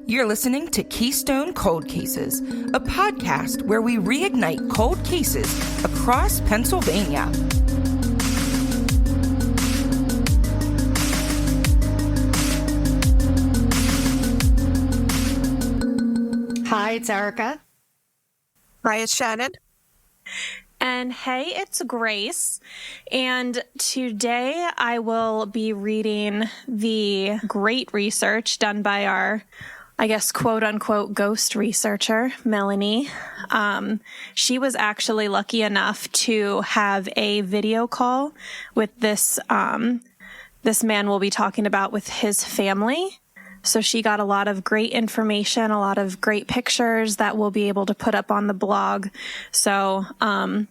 You're listening to Keystone Cold Cases, a podcast where we reignite cold cases across Pennsylvania. Hi, it's Erica. Hi, it's Shannon. And hey, it's Grace. And today I will be reading the great research done by our, I guess, quote unquote, ghost researcher, Melanie. She was actually lucky enough to have a video call with this man we'll be talking about with his family. So she got a lot of great information, a lot of great pictures that we'll be able to put up on the blog. So I'm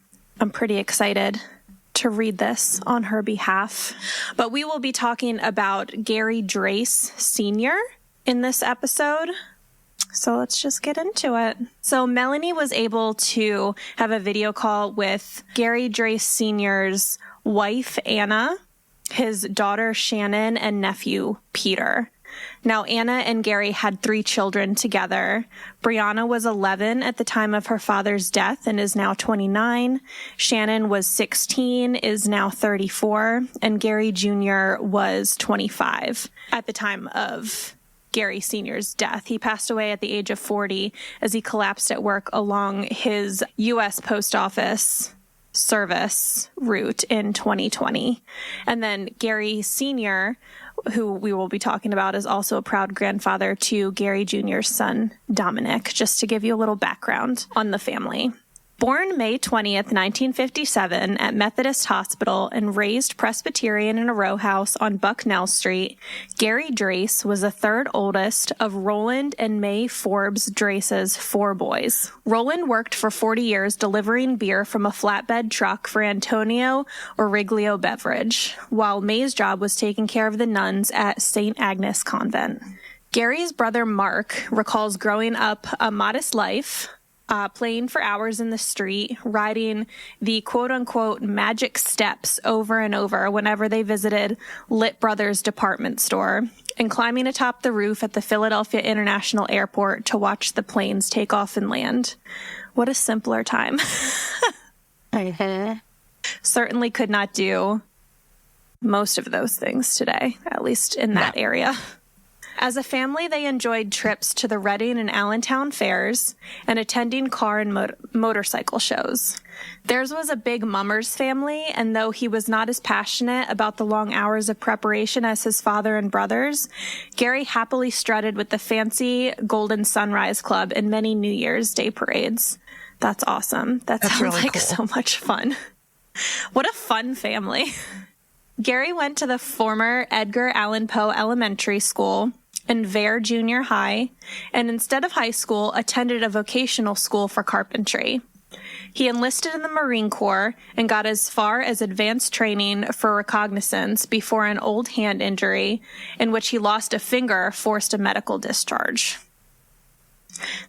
pretty excited to read this on her behalf. But we will be talking about Gary Drais Sr. in this episode. So let's just get into it. So Melanie was able to have a video call with Gary Drais Sr.'s wife, Anna, his daughter, Shannon, and nephew, Peter. Now, Anna and Gary had 3 children together. Brianna was 11 at the time of her father's death and is now 29. Shannon was 16, is now 34. And Gary Jr. was 25 at the time of Gary Sr.'s death. He passed away at the age of 40 as he collapsed at work along his U.S. Post Office service route in 2020. And then Gary Sr., who we will be talking about, is also a proud grandfather to Gary Jr.'s son, Dominic, just to give you a little background on the family. Born May 20th, 1957 at Methodist Hospital and raised Presbyterian in a row house on Bucknell Street, Gary Drais was the third oldest of Roland and May Forbes Drais's 4 boys. Roland worked for 40 years delivering beer from a flatbed truck for Antonio Origlio Beverage, while May's job was taking care of the nuns at St. Agnes Convent. Gary's brother Mark recalls growing up a modest life, playing for hours in the street, riding the quote-unquote magic steps over and over whenever they visited Lit Brothers department store, and climbing atop the roof at the Philadelphia International Airport to watch the planes take off and land. What a simpler time. Certainly could not do most of those things today, at least in that area. As a family, they enjoyed trips to the Reading and Allentown fairs and attending car and motorcycle shows. Theirs was a big mummers family, and though he was not as passionate about the long hours of preparation as his father and brothers, Gary happily strutted with the fancy Golden Sunrise Club and many New Year's Day parades. That's awesome. That sounds really like cool. So much fun. What a fun family. Gary went to the former Edgar Allan Poe Elementary School and Vare Junior High, and instead of high school, attended a vocational school for carpentry. He enlisted in the Marine Corps and got as far as advanced training for reconnaissance before an old hand injury, in which he lost a finger, forced a medical discharge.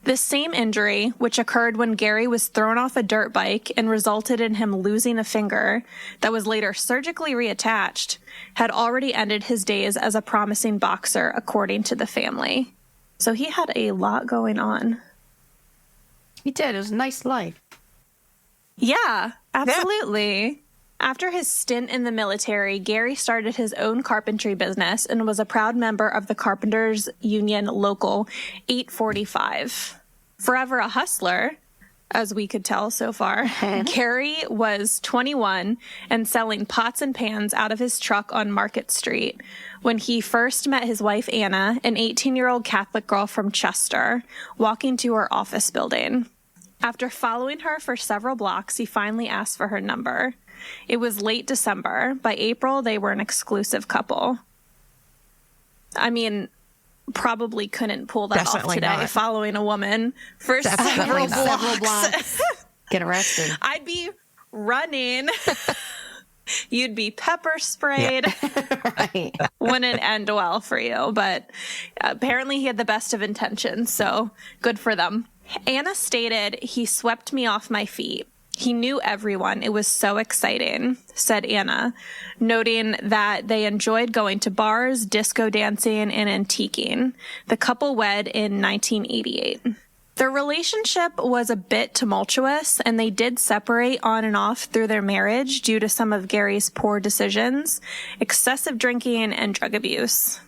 This same injury, which occurred when Gary was thrown off a dirt bike and resulted in him losing a finger that was later surgically reattached, had already ended his days as a promising boxer, according to the family. So he had a lot going on. He did. It was a nice life. Yeah, absolutely. Yeah. After his stint in the military, Gary started his own carpentry business and was a proud member of the Carpenters Union Local 845. Forever a hustler, as we could tell so far, Gary was 21 and selling pots and pans out of his truck on Market Street when he first met his wife, Anna, an 18-year-old Catholic girl from Chester, walking to her office building. After following her for several blocks, he finally asked for her number. It was late December. By April, they were an exclusive couple. I mean, probably couldn't pull that off today, not. Following a woman for several blocks. Get arrested. I'd be running. You'd be pepper sprayed. Yeah. Right. Wouldn't end well for you, but apparently he had the best of intentions, so good for them. Anna stated, "He swept me off my feet. He knew everyone. It was so exciting, said Anna, noting that they enjoyed going to bars, disco dancing, and antiquing. The couple wed in 1988. Their relationship was a bit tumultuous, and they did separate on and off through their marriage due to some of Gary's poor decisions, excessive drinking, and drug abuse.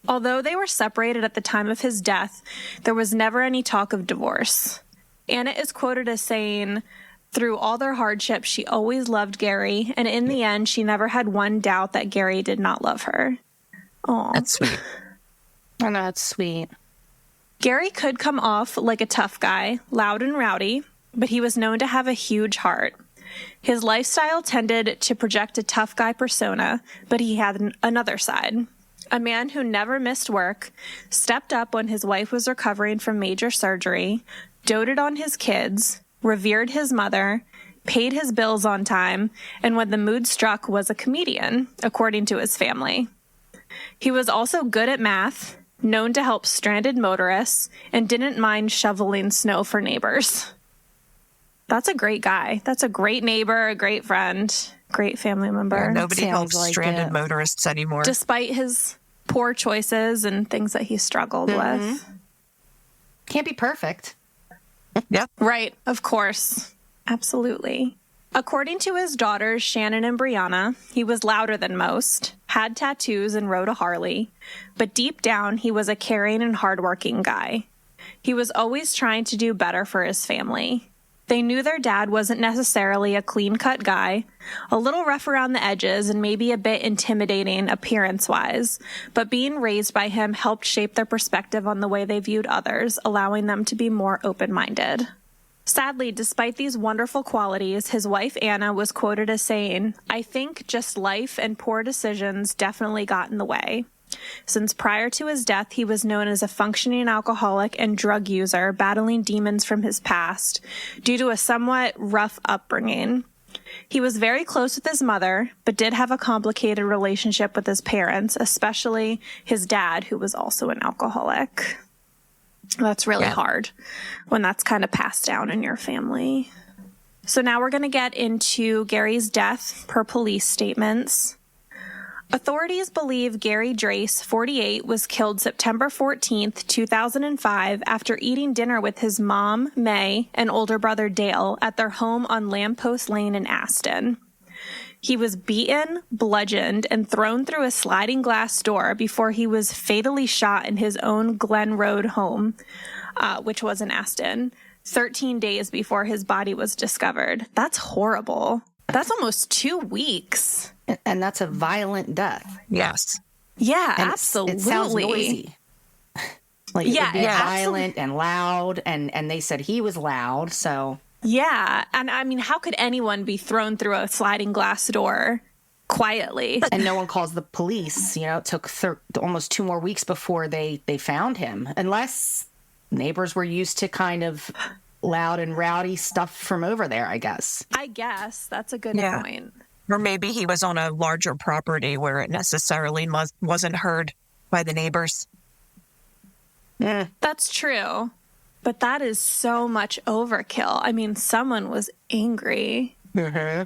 Although they were separated at the time of his death, there was never any talk of divorce. Anna is quoted as saying, "Through all their hardships, she always loved Gary, and in the end, she never had one doubt that Gary did not love her." Oh, That's sweet. I know, that's sweet. Gary could come off like a tough guy, loud and rowdy, but he was known to have a huge heart. His lifestyle tended to project a tough guy persona, but he had another side. A man who never missed work, stepped up when his wife was recovering from major surgery, doted on his kids, revered his mother, paid his bills on time, and when the mood struck was a comedian, according to his family. He was also good at math, known to help stranded motorists, and didn't mind shoveling snow for neighbors. That's a great guy. That's a great neighbor, a great friend, great family member. Yeah, nobody Sounds helps like stranded it. motorists anymore. Despite his poor choices and things that he struggled with. Can't be perfect. Yep. Right, of course. Absolutely. According to his daughters, Shannon and Brianna, he was louder than most, had tattoos, and rode a Harley. But deep down, he was a caring and hardworking guy. He was always trying to do better for his family. They knew their dad wasn't necessarily a clean-cut guy, a little rough around the edges and maybe a bit intimidating appearance-wise, but being raised by him helped shape their perspective on the way they viewed others, allowing them to be more open-minded. Sadly, despite these wonderful qualities, his wife Anna was quoted as saying, "I think just life and poor decisions definitely got in the way." Since prior to his death, he was known as a functioning alcoholic and drug user, battling demons from his past due to a somewhat rough upbringing. He was very close with his mother, but did have a complicated relationship with his parents, especially his dad, who was also an alcoholic. That's really hard when that's kind of passed down in your family. So now we're going to get into Gary's death per police statements. Authorities believe Gary Drais, 48, was killed September 14th, 2005, after eating dinner with his mom, May, and older brother Dale at their home on Lamppost Lane in Aston. He was beaten, bludgeoned, and thrown through a sliding glass door before he was fatally shot in his own Glen Road home, which was in Aston, 13 days before his body was discovered. That's horrible. That's almost 2 weeks. And that's a violent death. Yes. Yeah, And absolutely. It sounds noisy. Like, it would be Yeah, violent and loud, and they said he was loud, so... Yeah, and I mean, how could anyone be thrown through a sliding glass door quietly? And no one calls the police. You know, it took almost 2 more weeks before they found him. Unless neighbors were used to kind of loud and rowdy stuff from over there, I guess. I guess that's a good point. Or maybe he was on a larger property where it necessarily wasn't heard by the neighbors. Yeah. That's true. But that is so much overkill. I mean, someone was angry. Mm-hmm.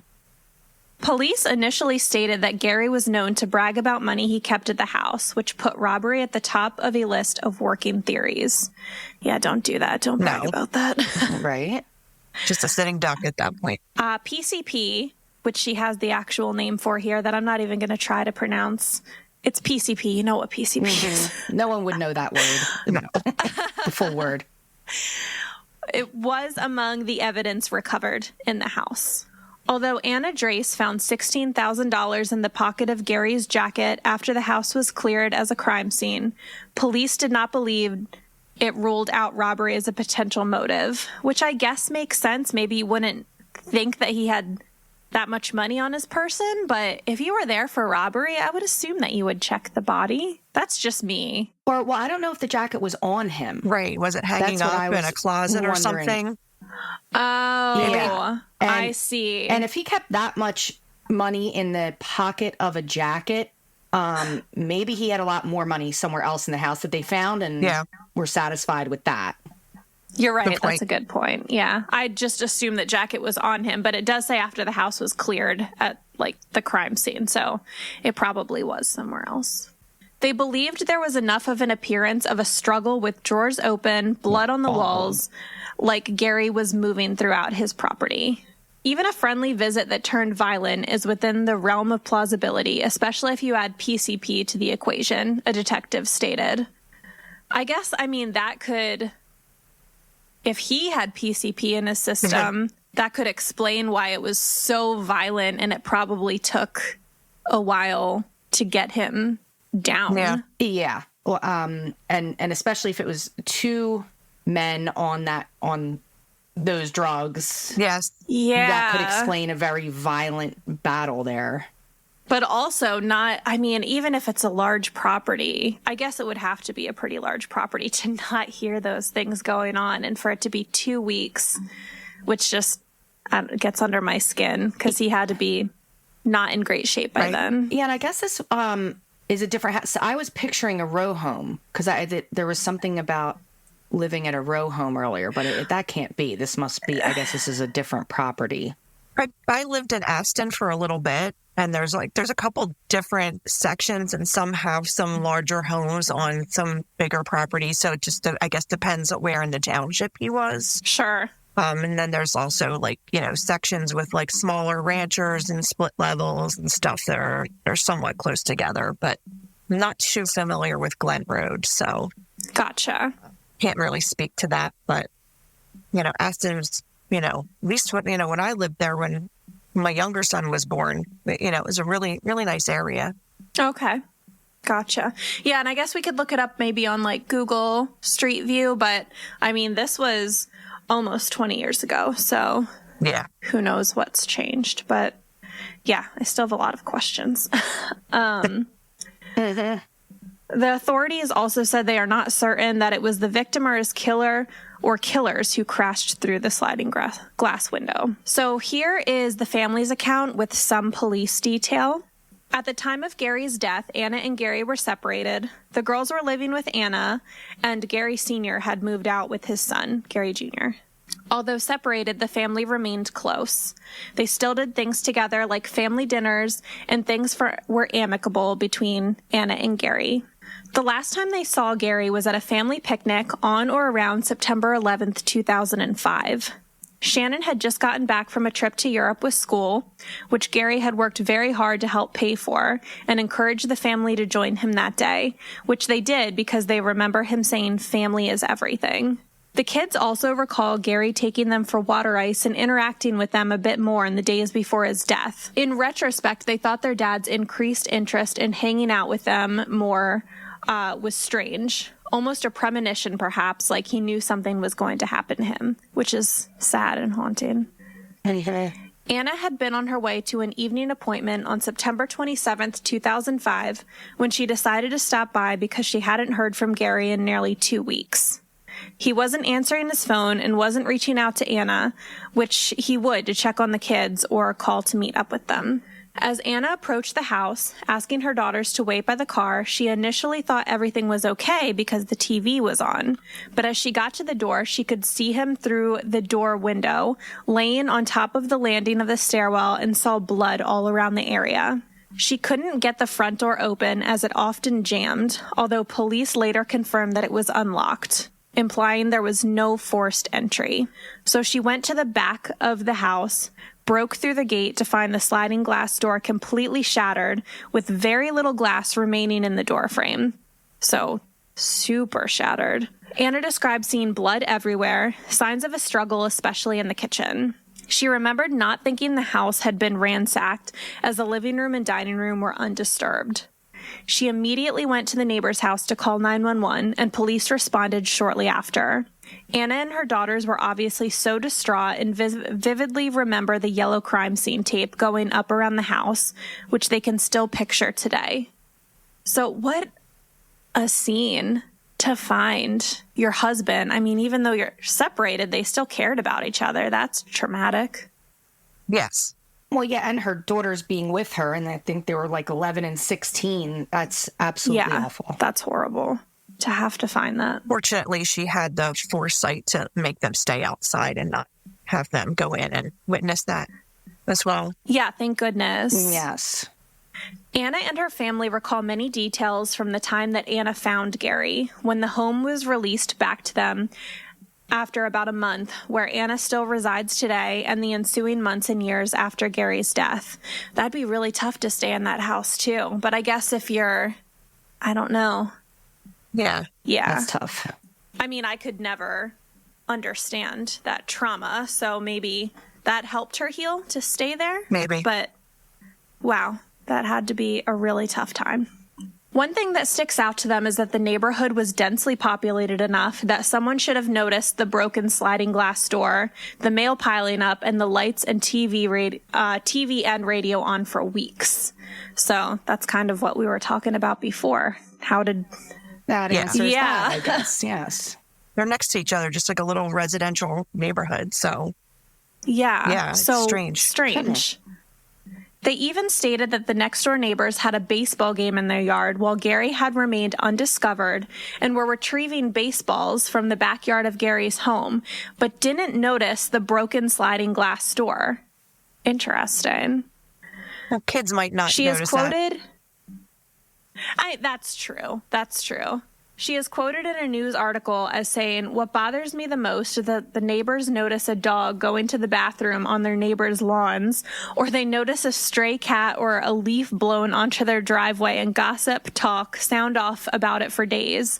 Police initially stated that Gary was known to brag about money he kept at the house, which put robbery at the top of a list of working theories. Yeah, don't do that. Don't brag about that. Right? Just a sitting duck at that point. PCP, which she has the actual name for here that I'm not even going to try to pronounce. It's PCP. You know what PCP is. No one would know that word. No. The full word. It was among the evidence recovered in the house. Although Anna Drais found $16,000 in the pocket of Gary's jacket after the house was cleared as a crime scene, police did not believe it ruled out robbery as a potential motive, which I guess makes sense. Maybe you wouldn't think that he had that much money on his person, but if you were there for robbery, I would assume that you would check the body. That's just me. Or, well, I don't know if the jacket was on him. Right. Was it hanging That's what up I in a was closet or wondering. something? Oh, Yeah. I see. And if he kept that much money in the pocket of a jacket, maybe he had a lot more money somewhere else in the house that they found and were satisfied with that. You're right. point. That's a good point. Yeah. I just assumed that jacket was on him, but it does say after the house was cleared at like the crime scene. So it probably was somewhere else. They believed there was enough of an appearance of a struggle with drawers open, blood on the walls, like Gary was moving throughout his property. Even a friendly visit that turned violent is within the realm of plausibility, especially if you add PCP to the equation, a detective stated. I guess, I mean, that could, if he had PCP in his system, that could explain why it was so violent and it probably took a while to get him down. Yeah. Well, and especially if it was two men on those drugs. Yes. Yeah. That could explain a very violent battle there. But also not, I mean, even if it's a large property, I guess it would have to be a pretty large property to not hear those things going on. And for it to be 2 weeks, which just gets under my skin because he had to be not in great shape by then. Yeah, and I guess this is a different house. So I was picturing a row home because there was something about living at a row home earlier, but that can't be. This must be, I guess this is a different property. I lived in Aston for a little bit, and there's a couple different sections, and some have some larger homes on some bigger properties. So it just, I guess, depends on where in the township he was. Sure. And then there's also sections with smaller ranchers and split levels and stuff that are somewhat close together, but I'm not too familiar with Glen Road, so Gotcha. Can't really speak to that. But Aston was, at least when I lived there when my younger son was born, it was a really, really nice area. Okay. Gotcha. Yeah, and I guess we could look it up maybe on Google Street View, but I mean, this was almost 20 years ago, so yeah, who knows what's changed. But yeah, I still have a lot of questions. The authorities also said they are not certain that it was the victim or his killer or killers who crashed through the sliding glass window. So here is the family's account with some police detail. At the time of Gary's death, Anna and Gary were separated. The girls were living with Anna, and Gary Sr. had moved out with his son, Gary Jr. Although separated, the family remained close. They still did things together like family dinners, and things were amicable between Anna and Gary. The last time they saw Gary was at a family picnic on or around September 11th, 2005. Shannon had just gotten back from a trip to Europe with school, which Gary had worked very hard to help pay for, and encouraged the family to join him that day, which they did because they remember him saying family is everything. The kids also recall Gary taking them for water ice and interacting with them a bit more in the days before his death. In retrospect, they thought their dad's increased interest in hanging out with them more was strange. Almost a premonition, perhaps, like he knew something was going to happen to him, which is sad and haunting. Anna had been on her way to an evening appointment on September 27th, 2005, when she decided to stop by because she hadn't heard from Gary in nearly 2 weeks. He wasn't answering his phone and wasn't reaching out to Anna, which he would to check on the kids or call to meet up with them. As Anna approached the house, asking her daughters to wait by the car, she initially thought everything was okay because the TV was on. But as she got to the door, she could see him through the door window, laying on top of the landing of the stairwell, and saw blood all around the area. She couldn't get the front door open as it often jammed, although police later confirmed that it was unlocked, implying there was no forced entry. So she went to the back of the house, broke through the gate to find the sliding glass door completely shattered with very little glass remaining in the door frame. So, super shattered. Anna described seeing blood everywhere, signs of a struggle, especially in the kitchen. She remembered not thinking the house had been ransacked, as the living room and dining room were undisturbed. She immediately went to the neighbor's house to call 911, and police responded shortly after. Anna and her daughters were obviously so distraught and vividly remember the yellow crime scene tape going up around the house, which they can still picture today. So what a scene to find your husband. I mean, even though you're separated, they still cared about each other. That's traumatic. Yes. Well, yeah, and her daughters being with her, and I think they were 11 and 16. That's absolutely awful. That's horrible. to have to find that. Fortunately, she had the foresight to make them stay outside and not have them go in and witness that as well. Yeah, thank goodness. Yes. Anna and her family recall many details from the time that Anna found Gary, when the home was released back to them after about a month, where Anna still resides today, and the ensuing months and years after Gary's death. That'd be really tough to stay in that house, too. But I guess if you're, I don't know. Yeah. Yeah. That's tough. I mean, I could never understand that trauma, so maybe that helped her heal to stay there. Maybe. But wow, that had to be a really tough time. One thing that sticks out to them is that the neighborhood was densely populated enough that someone should have noticed the broken sliding glass door, the mail piling up, and the lights and TV and radio on for weeks. So that's kind of what we were talking about before. How did that answers that, I guess. Yes. They're next to each other, just like a little residential neighborhood. So yeah, it's so strange. They even stated that the next-door neighbors had a baseball game in their yard while Gary had remained undiscovered and were retrieving baseballs from the backyard of Gary's home, but didn't notice the broken sliding glass door. Interesting. Well, kids might not She notice is quoted... That's true. That's true. She is quoted in a news article as saying, "What bothers me the most is that the neighbors notice a dog going to the bathroom on their neighbors' lawns, or they notice a stray cat or a leaf blown onto their driveway and gossip, talk, sound off about it for days.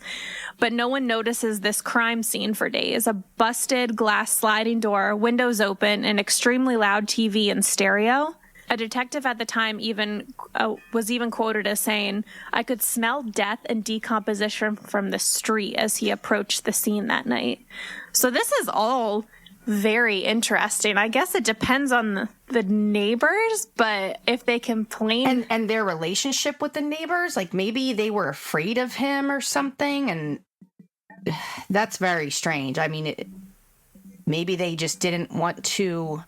But no one notices this crime scene for days. A busted glass sliding door, windows open, an extremely loud TV and stereo." A detective at the time was even quoted as saying, "I could smell death and decomposition from the street as he approached the scene that night." So this is all very interesting. I guess it depends on the neighbors, but if they complain... And their relationship with the neighbors, like maybe they were afraid of him or something, and that's very strange. I mean, maybe they just didn't want to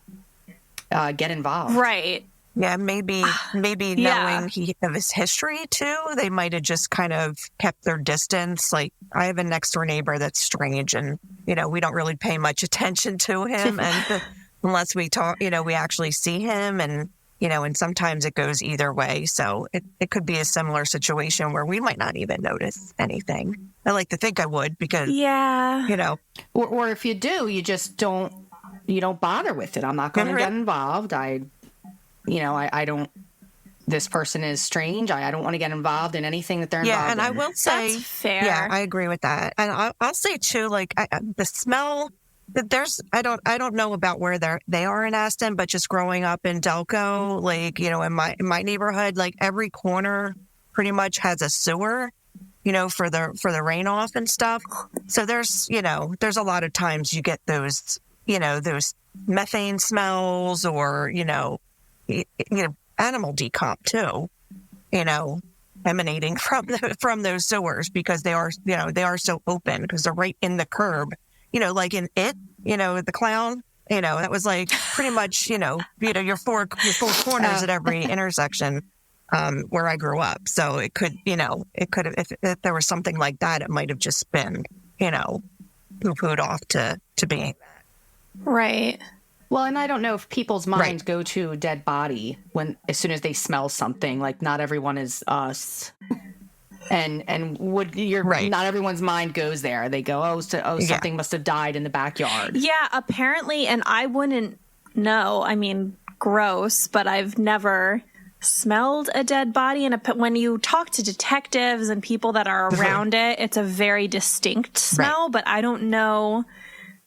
get involved. Right. Yeah, maybe knowing of his history too, they might have just kind of kept their distance. Like, I have a next door neighbor that's strange, and we don't really pay much attention to him, and unless we talk, we actually see him, and and sometimes it goes either way. So it could be a similar situation where we might not even notice anything. I like to think I would, because or if you do, you just don't bother with it. I'm not going to get involved. I don't, this person is strange. I don't want to get involved in anything that they're involved in. Yeah, and I will say, that's fair. Yeah, I agree with that. And I'll say too, like the smell, I don't know about where they are in Aston, but just growing up in Delco, like, in my neighborhood, like every corner pretty much has a sewer, for the rain off and stuff. So there's a lot of times you get those, those methane smells, or, animal decomp too, emanating from those sewers, because they are so open, because they're right in the curb, like in It, the clown, that was like pretty much, your four corners at every intersection, where I grew up. So it could have, if there was something like that, it might have just been, poo-pooed off to being that. Right. Well, and I don't know if people's minds go to a dead body as soon as they smell something. Like, not everyone is us, and not everyone's mind goes there. They go, something must have died in the backyard. Yeah, apparently, and I wouldn't know. I mean, gross, but I've never smelled a dead body. And when you talk to detectives and people that are around it, it's a very distinct smell. But I don't know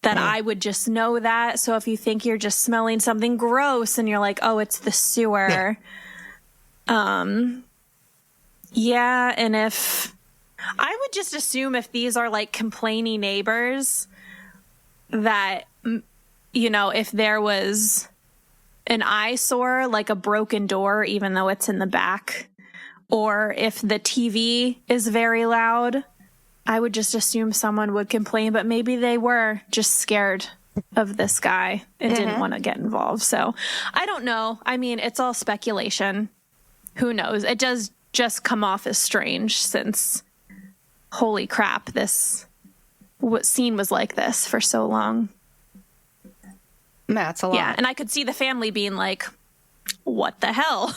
that I would just know that. So if you think you're just smelling something gross and you're like, oh, it's the sewer. And if I would just assume, if these are like complaining neighbors, that, if there was an eyesore, like a broken door, even though it's in the back, or if the TV is very loud, I would just assume someone would complain, but maybe they were just scared of this guy and didn't want to get involved. So I don't know. I mean, it's all speculation. Who knows? It does just come off as strange, since holy crap, what scene was like this for so long. That's a lot. Yeah, and I could see the family being like, what the hell?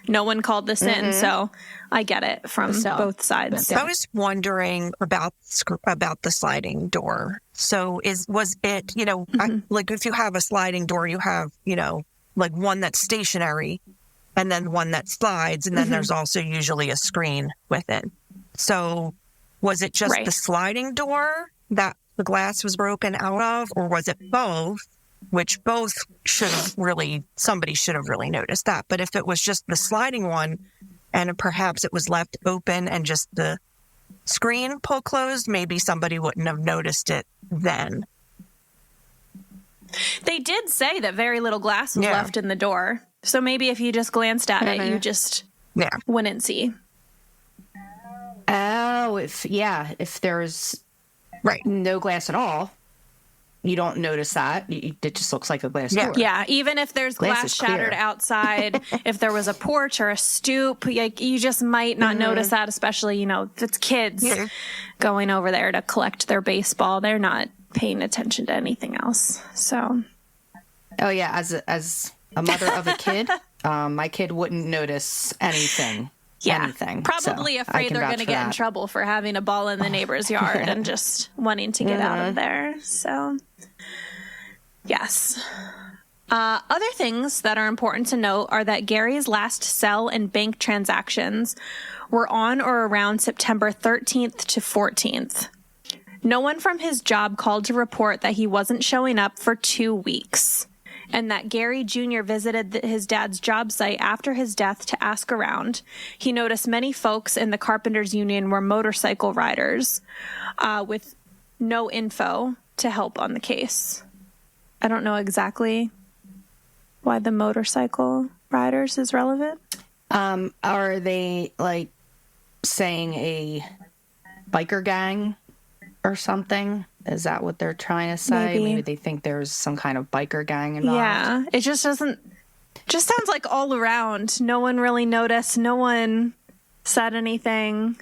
No one called this in, so I get it from both sides. I was wondering about the sliding door. So was it, like if you have a sliding door, you have, like one that's stationary and then one that slides, and then there's also usually a screen with it. So was it just the sliding door that the glass was broken out of, or was it both? Which both somebody should have really noticed that. But if it was just the sliding one and perhaps it was left open and just the screen pulled closed, maybe somebody wouldn't have noticed it then. They did say that very little glass was left in the door. So maybe if you just glanced at it, you just wouldn't see. Oh, if there's no glass at all, you don't notice that. It just looks like a glass door. Yeah, even if there's glass shattered outside, if there was a porch or a stoop, you just might not notice that, especially, if it's kids going over there to collect their baseball. They're not paying attention to anything else. So. Oh, yeah. As a mother of a kid, my kid wouldn't notice anything. Yeah, anything. Probably afraid they're going to get in trouble for having a ball in the neighbor's yard and just wanting to get out of there. So, yes. Other things that are important to note are that Gary's last cell and bank transactions were on or around September 13th to 14th. No one from his job called to report that he wasn't showing up for 2 weeks, and that Gary Jr. visited his dad's job site after his death to ask around. He noticed many folks in the Carpenters Union were motorcycle riders, with no info to help on the case. I don't know exactly why the motorcycle riders is relevant. Are they like saying a biker gang or something? Is that what they're trying to say? Maybe they think there's some kind of biker gang involved. Yeah, it just sounds like all around. No one really noticed. No one said anything.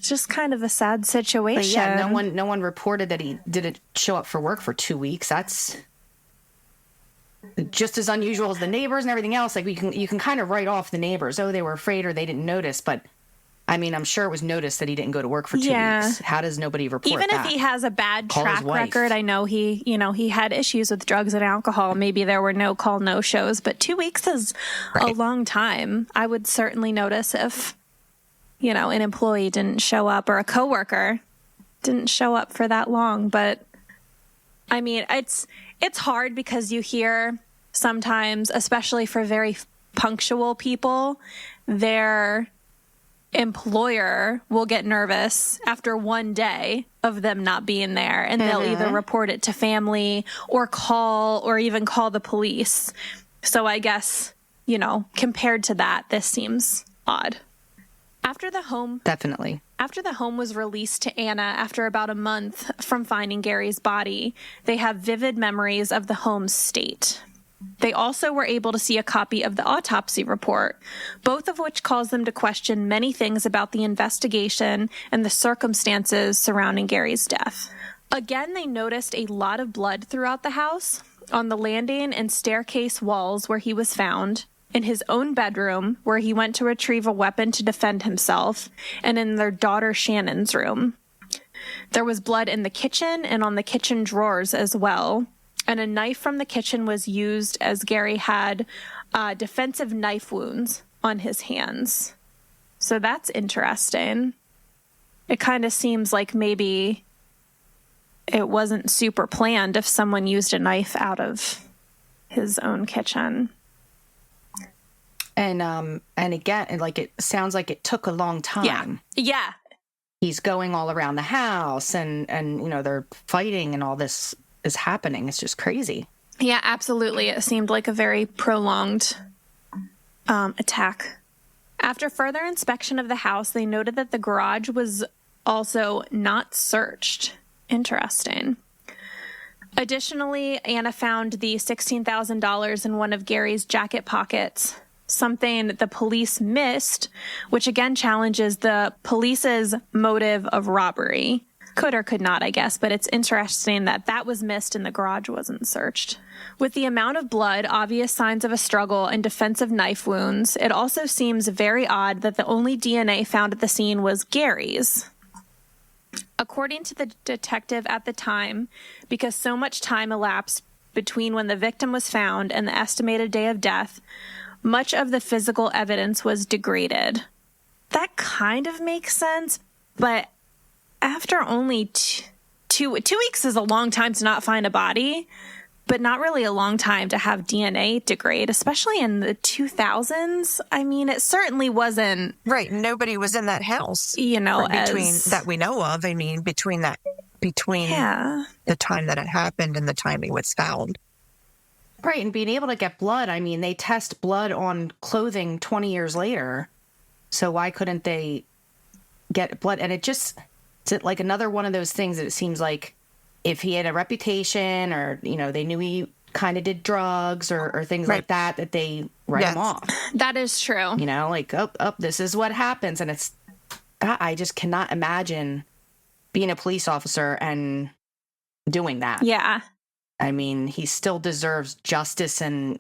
It's just kind of a sad situation. But yeah, no one reported that he didn't show up for work for 2 weeks. That's just as unusual as the neighbors and everything else. Like you can kind of write off the neighbors. Oh, they were afraid or they didn't notice, but I mean, I'm sure it was noticed that he didn't go to work for 2 weeks. How does nobody report Even that? If he has a bad track record, I know he had issues with drugs and alcohol. Maybe there were no call, no shows, but 2 weeks is a long time. I would certainly notice if, an employee didn't show up or a coworker didn't show up for that long. But I mean, it's hard because you hear sometimes, especially for very punctual people, their employer will get nervous after one day of them not being there, and they'll either report it to family or even call the police. So I guess, compared to that, this seems odd. After the home was released to Anna after about a month from finding Gary's body, they have vivid memories of the home's state. They also were able to see a copy of the autopsy report, both of which cause them to question many things about the investigation and the circumstances surrounding Gary's death. Again, they noticed a lot of blood throughout the house, on the landing and staircase walls where he was found, in his own bedroom where he went to retrieve a weapon to defend himself, and in their daughter Shannon's room. There was blood in the kitchen and on the kitchen drawers as well. And a knife from the kitchen was used as Gary had defensive knife wounds on his hands. So that's interesting. It kind of seems like maybe it wasn't super planned if someone used a knife out of his own kitchen. And again, like it sounds like it took a long time. Yeah. He's going all around the house and they're fighting and all this is happening. It's just crazy. Yeah, absolutely. It seemed like a very prolonged attack. After further inspection of the house, they noted that the garage was also not searched. Interesting. Additionally, Anna found the $16,000 in one of Gary's jacket pockets. something the police missed, which again challenges the police's motive of robbery. Could or could not, I guess, but it's interesting that that was missed and the garage wasn't searched. With the amount of blood, obvious signs of a struggle, and defensive knife wounds, it also seems very odd that the only DNA found at the scene was Gary's. According to the detective at the time, because so much time elapsed between when the victim was found and the estimated day of death, much of the physical evidence was degraded. That kind of makes sense, but after only two weeks is a long time to not find a body, but not really a long time to have DNA degrade, especially in the 2000s. I mean, it certainly wasn't... Right. Nobody was in that house. You know, that we know of. I mean, between the time that it happened and the time he was found. Right. And being able to get blood. I mean, they test blood on clothing 20 years later. So why couldn't they get blood? And it's like another one of those things that it seems like if he had a reputation or, you know, they knew he kind of did drugs or things like that they write him off. That is true. You know, like, this is what happens. And I just cannot imagine being a police officer and doing that. Yeah. I mean, he still deserves justice and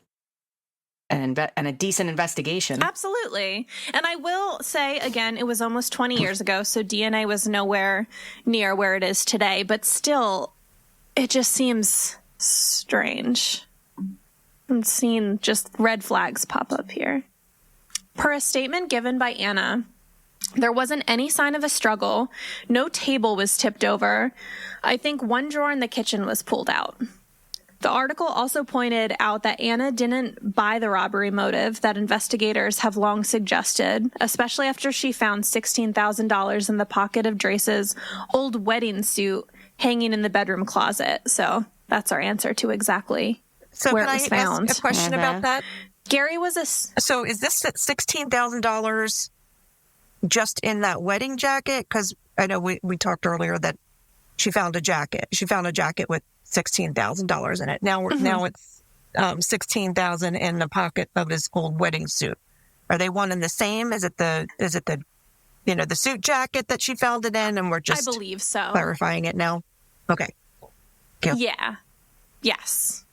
a decent investigation. Absolutely. And I will say, again, it was almost 20 years ago, so DNA was nowhere near where it is today. But still, it just seems strange. I'm seeing just red flags pop up here. Per a statement given by Anna, there wasn't any sign of a struggle. No table was tipped over. I think one drawer in the kitchen was pulled out. The article also pointed out that Anna didn't buy the robbery motive that investigators have long suggested, especially after she found $16,000 in the pocket of Drace's old wedding suit hanging in the bedroom closet. So that's our answer to exactly where it was found. Ask a question about that? Gary was So is this $16,000 just in that wedding jacket? Because I know we talked earlier that she found a jacket. She found a jacket with $16,000 in it. Now it's $16,000 in the pocket of his old wedding suit. Are they one and the same? Is it the the suit jacket that she found it in, and we're just I believe so. Clarifying it now? Okay. Cool. Yeah. Yes.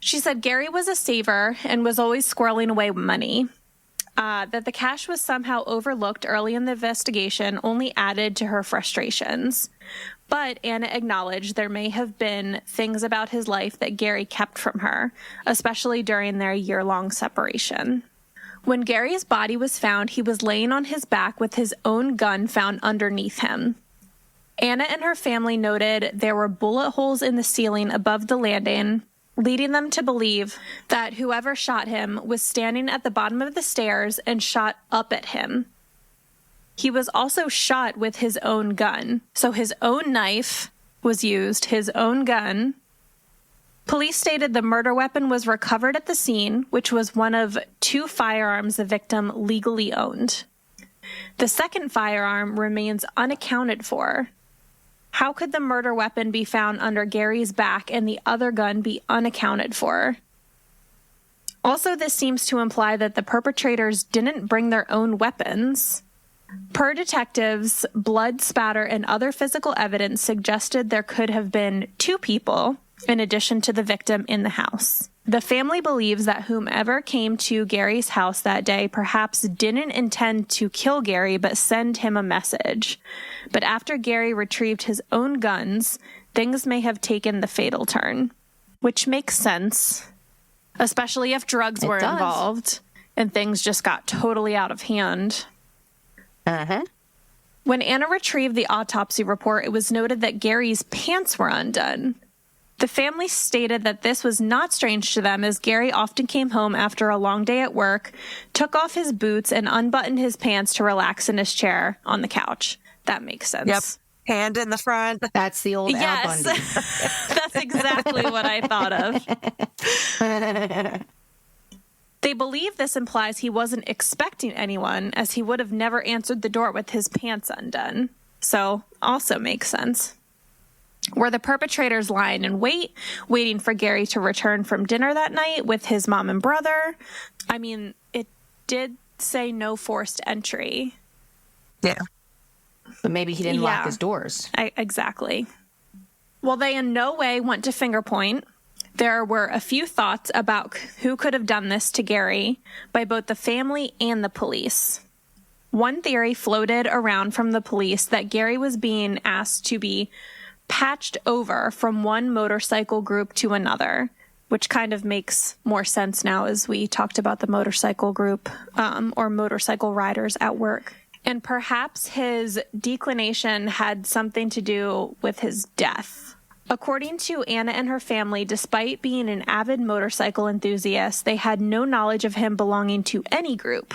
She said Gary was a saver and was always squirreling away money. That the cash was somehow overlooked early in the investigation only added to her frustrations. But Anna acknowledged there may have been things about his life that Gary kept from her, especially during their year-long separation. When Gary's body was found, he was laying on his back with his own gun found underneath him. Anna and her family noted there were bullet holes in the ceiling above the landing, leading them to believe that whoever shot him was standing at the bottom of the stairs and shot up at him. He was also shot with his own gun. So his own knife was used, his own gun. Police stated the murder weapon was recovered at the scene, which was one of 2 firearms the victim legally owned. The second firearm remains unaccounted for. How could the murder weapon be found under Gary's back and the other gun be unaccounted for? Also, this seems to imply that the perpetrators didn't bring their own weapons. Per detectives, blood spatter and other physical evidence suggested there could have been 2 people, in addition to the victim, in the house. The family believes that whomever came to Gary's house that day perhaps didn't intend to kill Gary, but send him a message. But after Gary retrieved his own guns, things may have taken the fatal turn, which makes sense, especially if drugs were involved and things just got totally out of hand. When Anna retrieved the autopsy report, it was noted that Gary's pants were undone. The family stated that this was not strange to them, as Gary often came home after a long day at work, took off his boots, and unbuttoned his pants to relax in his chair on the couch. That makes sense. Yep. Hand in the front. That's the old Al Bundy. That's exactly what I thought of. They believe this implies he wasn't expecting anyone, as he would have never answered the door with his pants undone. So, also makes sense. Were the perpetrators lying in wait, waiting for Gary to return from dinner that night with his mom and brother? I mean, it did say no forced entry. Yeah. But maybe he didn't lock his doors. Exactly. While they in no way want to finger point, there were a few thoughts about who could have done this to Gary by both the family and the police. One theory floated around from the police that Gary was being asked to be patched over from one motorcycle group to another, which kind of makes more sense now as we talked about the motorcycle group or motorcycle riders at work. And perhaps his declination had something to do with his death. According to Anna and her family, despite being an avid motorcycle enthusiast, they had no knowledge of him belonging to any group.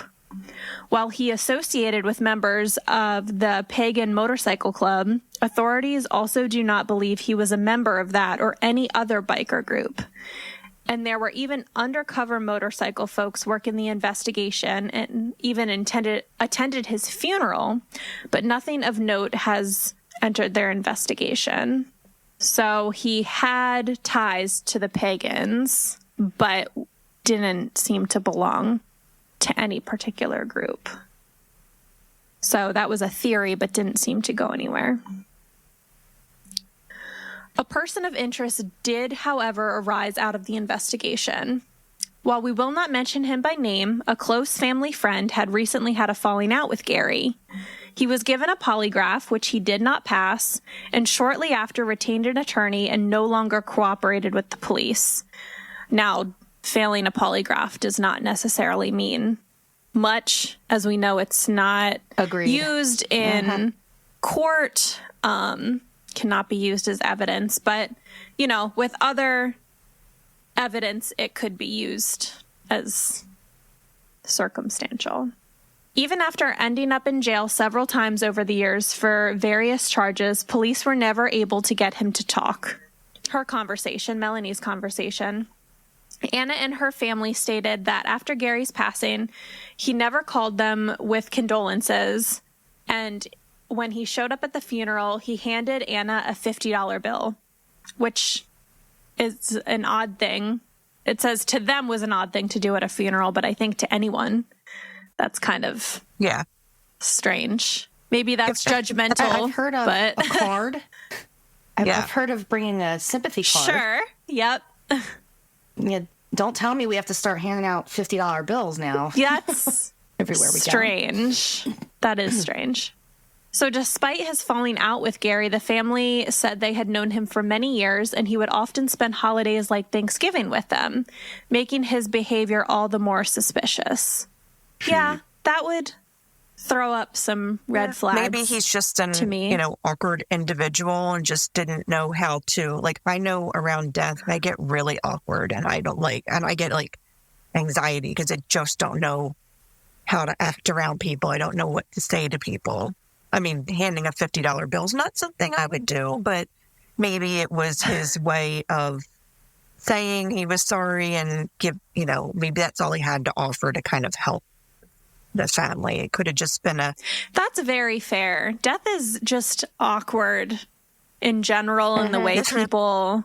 While he associated with members of the Pagan Motorcycle Club, authorities also do not believe he was a member of that or any other biker group. And there were even undercover motorcycle folks working the investigation and even attended his funeral, but nothing of note has entered their investigation. So he had ties to the pagans, but didn't seem to belong to any particular group. So that was a theory, but didn't seem to go anywhere. A person of interest did, however, arise out of the investigation. While we will not mention him by name, a close family friend had recently had a falling out with Gary. He was given a polygraph, which he did not pass, and shortly after retained an attorney and no longer cooperated with the police. Now, failing a polygraph does not necessarily mean much. As we know, it's not used in court, cannot be used as evidence. But, you know, with other evidence, it could be used as circumstantial. Even after ending up in jail several times over the years for various charges, police were never able to get him to talk. Her conversation, Melanie's conversation, Anna and her family stated that after Gary's passing, he never called them with condolences, and when he showed up at the funeral, he handed Anna a $50 bill, which is an odd thing. It says to them was an odd thing to do at a funeral, but I think to anyone, that's kind of strange. Maybe that's judgmental. I've heard of a card. I've heard of bringing a sympathy card. Sure. Yep. Yeah, don't tell me we have to start handing out $50 bills now. That's everywhere we go. Strange. That is strange. So despite his falling out with Gary, the family said they had known him for many years, and he would often spend holidays like Thanksgiving with them, making his behavior all the more suspicious. Yeah, that would throw up some red flags. Maybe he's just an, to me, awkward individual and just didn't know how to, I know around death, I get really awkward and I get anxiety because I just don't know how to act around people. I don't know what to say to people. I mean, handing a $50 bill is not something I would do, but maybe it was his way of saying he was sorry and maybe that's all he had to offer to kind of help the family. It could have just been That's very fair. Death is just awkward in general in the way people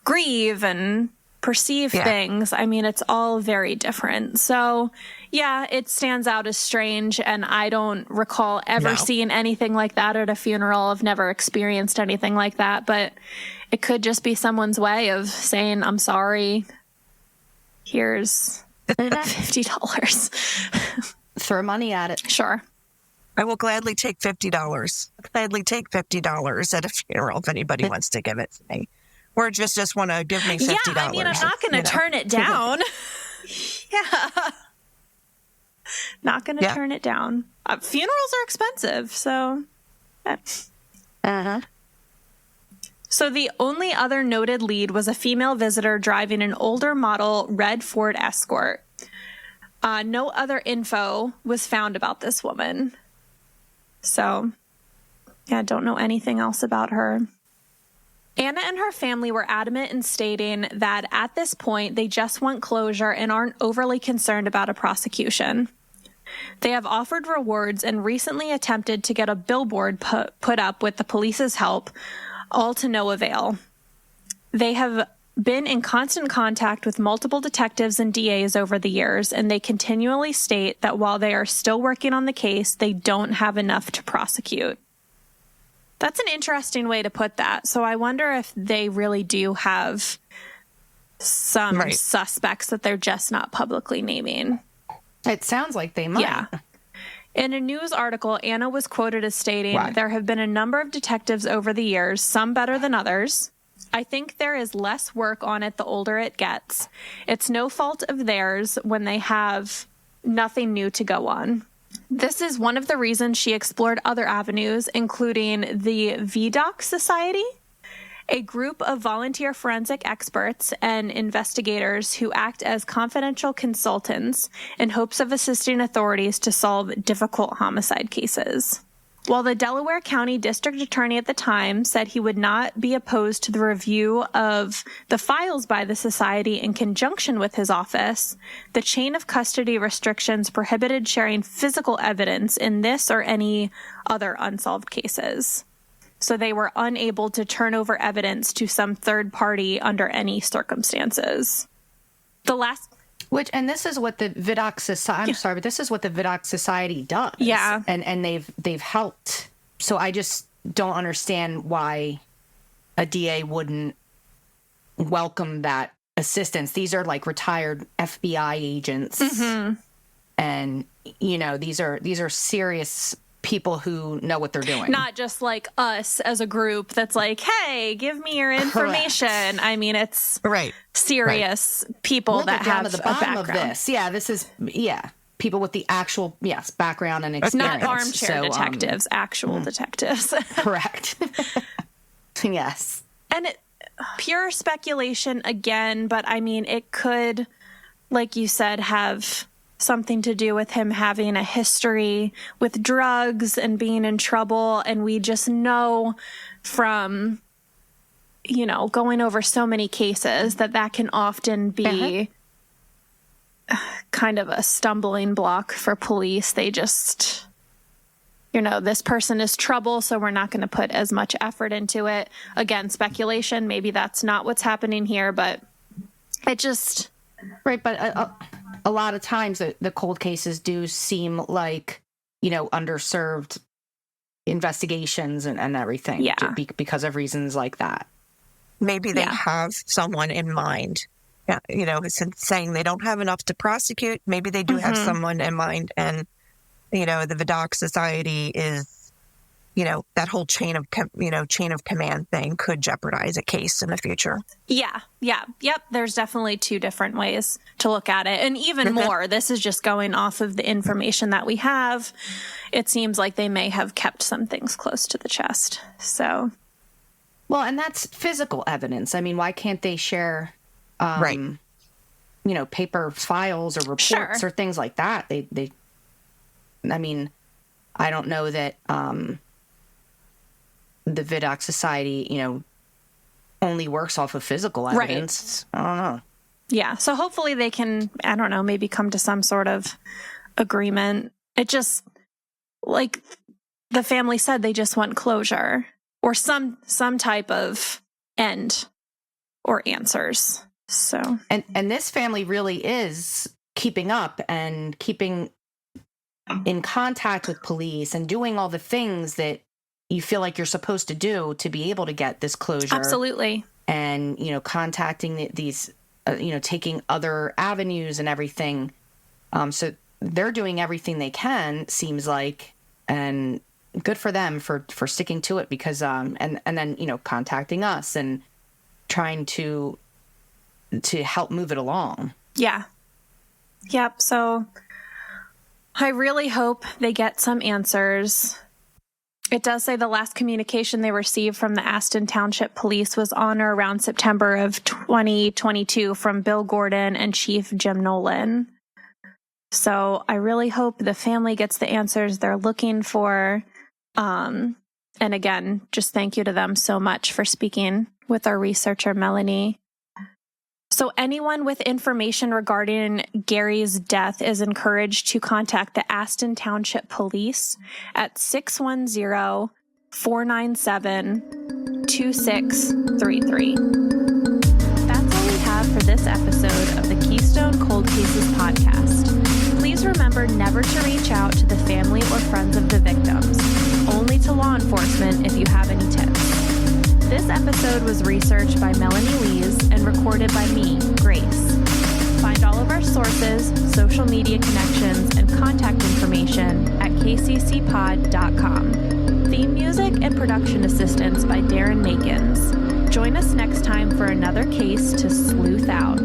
grieve and perceive things. I mean, it's all very different. So, yeah, it stands out as strange, and I don't recall ever seeing anything like that at a funeral. I've never experienced anything like that, but it could just be someone's way of saying, I'm sorry. Here's $50. Throw money at it. Sure. I will gladly take $50. Gladly take $50 at a funeral if anybody wants to give it to me. Or just want to give me $50. Yeah, I mean, I'm not going to turn it down. Not going to turn it down. Funerals are expensive, so. So the only other noted lead was a female visitor driving an older model red Ford Escort. No other info was found about this woman. So, yeah, I don't know anything else about her. Anna and her family were adamant in stating that at this point, they just want closure and aren't overly concerned about a prosecution. They have offered rewards and recently attempted to get a billboard put up with the police's help all to no avail. They have been in constant contact with multiple detectives and DAs over the years, and they continually state that while they are still working on the case, they don't have enough to prosecute. That's an interesting way to put that. So I wonder if they really do have some suspects that they're just not publicly naming. It sounds like they might. Yeah. In a news article, Anna was quoted as stating, there have been a number of detectives over the years, some better than others. I think there is less work on it the older it gets. It's no fault of theirs when they have nothing new to go on. This is one of the reasons she explored other avenues, including the VDOC Society, a group of volunteer forensic experts and investigators who act as confidential consultants in hopes of assisting authorities to solve difficult homicide cases. While the Delaware County District Attorney at the time said he would not be opposed to the review of the files by the Society in conjunction with his office, the chain of custody restrictions prohibited sharing physical evidence in this or any other unsolved cases. So they were unable to turn over evidence to some third party under any circumstances. This is what the VDOC Society, I'm sorry, but this is what the VDOC Society does. Yeah. And they've helped. So I just don't understand why a DA wouldn't welcome that assistance. These are like retired FBI agents. Mm-hmm. And, you know, these are serious people who know what they're doing. Not just like us as a group that's like, hey, give me your information. Correct. I mean, it's serious people that have the bottom a background of this. Yeah, this is people with the actual background and experience. Not armchair detectives, actual detectives. Correct. Yes. And pure speculation again, but I mean, it could, like you said, have something to do with him having a history with drugs and being in trouble. And we just know from, you know, going over so many cases that can often be kind of a stumbling block for police. They just, you know, this person is trouble, so we're not going to put as much effort into it. Again, speculation. Maybe that's not what's happening here, but it just... Right, but a lot of times the cold cases do seem like, you know, underserved investigations and everything. Yeah. Because of reasons like that. Maybe they have someone in mind. Yeah, you know, saying they don't have enough to prosecute. Maybe they do have someone in mind. And, you know, the VDOC Society is, you know, that whole chain of command thing could jeopardize a case in the future. Yeah. Yep. There's definitely two different ways to look at it. And even more, this is just going off of the information that we have. It seems like they may have kept some things close to the chest. So. Well, and that's physical evidence. I mean, why can't they share, you know, paper files or reports or things like that? I mean, I don't know that, the VDOC Society, you know, only works off of physical evidence. Right. I don't know. Yeah. So hopefully they can, I don't know, maybe come to some sort of agreement. It just, like the family said, they just want closure or some type of end or answers. So. And this family really is keeping up and keeping in contact with police and doing all the things that you feel like you're supposed to do to be able to get this closure. Absolutely. And, you know, contacting these, you know, taking other avenues and everything. So they're doing everything they can, seems like, and good for them for sticking to it because, and then, you know, contacting us and trying to help move it along. Yeah. Yep. So I really hope they get some answers. It does say the last communication they received from the Aston Township Police was on or around September of 2022 from Bill Gordon and Chief Jim Nolan. So I really hope the family gets the answers they're looking for. And again, just thank you to them so much for speaking with our researcher, Melanie. So anyone with information regarding Gary's death is encouraged to contact the Aston Township Police at 610-497 2633. That's all we have for this episode of the Keystone Cold Cases podcast. Please remember never to reach out to the family or friends of the victims, only to law enforcement if you have any tips. This episode was researched by Melanie Lees and recorded by me, Grace. Find all of our sources, social media connections, and contact information at kccpod.com. Theme music and production assistance by Darren Makins. Join us next time for another case to sleuth out.